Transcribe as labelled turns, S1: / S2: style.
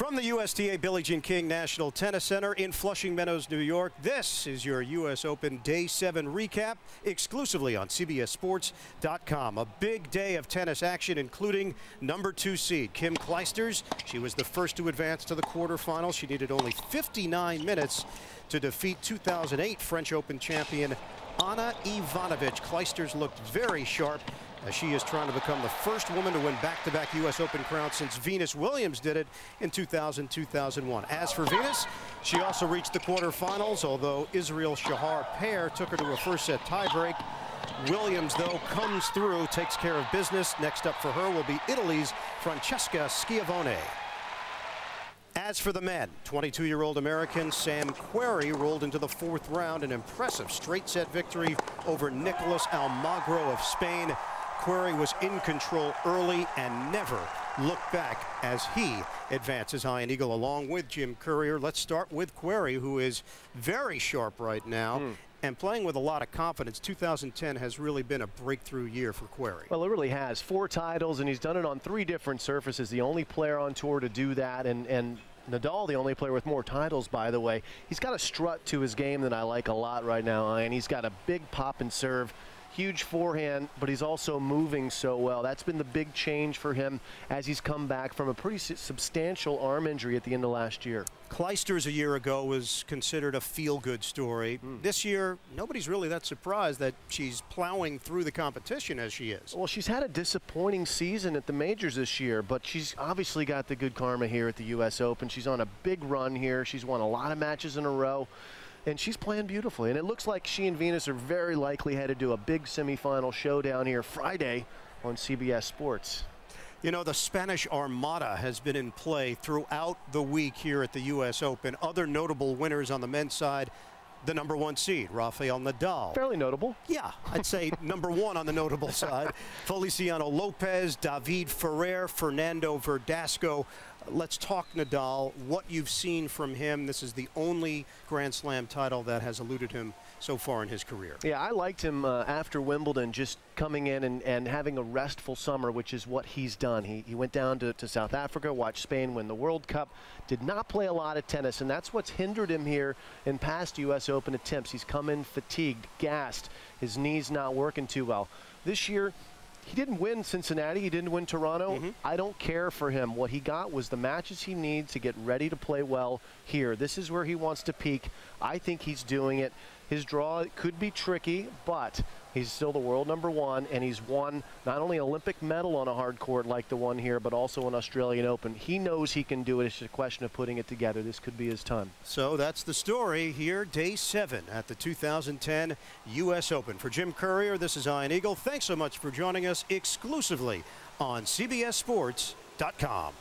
S1: From the USTA Billie Jean King National Tennis Center in Flushing Meadows, New York, this is your U.S. Open Day 7 recap exclusively on CBSSports.com. A big day of tennis action, including number 2 seed Kim Clijsters. She was the first to advance to the quarterfinals. She needed only 59 minutes to defeat 2008 French Open champion Ana Ivanovic. Clijsters looked very sharp as she is trying to become the first woman to win back-to-back U.S. Open crowns since Venus Williams did it in 2000-2001. As for Venus, she also reached the quarterfinals, although Israel Shahar pair took her to a first-set tiebreak. Williams, though, comes through, takes care of business. Next up for her will be Italy's Francesca Schiavone. As for the men, 22-year-old American Sam Querrey rolled into the 4th round, an impressive straight-set victory over Nicolas Almagro of Spain. Querrey was in control early and never looked back as he advances Iron Eagle along with Jim Courier. Let's start with Querrey, who is very sharp right now and playing with a lot of confidence. 2010 has really been a breakthrough year for Querrey.
S2: Well, it really has. 4 titles, and he's done it on 3 different surfaces. The only player on tour to do that, and Nadal, the only player with more titles, by the way. He's got a strut to his game that I like a lot right now, and he's got a big pop and serve. Huge forehand, but he's also moving so well. That's been the big change for him as he's come back from a pretty substantial arm injury at the end of last year.
S1: Clijsters a year ago was considered a feel-good story. This year, nobody's really that surprised that she's plowing through the competition as she is.
S2: Well, she's had a disappointing season at the majors this year, but she's obviously got the good karma here at the U.S. Open. She's on a big run here. She's won a lot of matches in a row. And she's playing beautifully. And it looks like she and Venus are very likely headed to a big semifinal showdown here Friday on CBS Sports.
S1: You know, the Spanish Armada has been in play throughout the week here at the U.S. Open. Other notable winners on the men's side, the number 1 seed, Rafael Nadal.
S2: Fairly notable.
S1: Yeah, I'd say number 1 on the notable side. Feliciano Lopez, David Ferrer, Fernando Verdasco. Let's talk Nadal, what you've seen from him. This is the only Grand Slam title that has eluded him so far in his career.
S2: Yeah, I liked him after Wimbledon, just coming in and having a restful summer, which is what he's done. He went down to South Africa, watched Spain win the World Cup, did not play a lot of tennis, and that's what's hindered him here in past U.S. Open attempts. He's come in fatigued, gassed, his knee's not working too well. This year, he didn't win Cincinnati. He didn't win Toronto. I don't care for him. What he got was the matches he needs to get ready to play well here. This is where he wants to peak. I think he's doing it. His draw could be tricky, but he's still the world number 1, and he's won not only an Olympic medal on a hard court like the one here, but also an Australian Open. He knows he can do it. It's just a question of putting it together. This could be his time.
S1: So that's the story here, Day 7 at the 2010 U.S. Open. For Jim Courier, this is Iron Eagle. Thanks so much for joining us exclusively on CBSSports.com.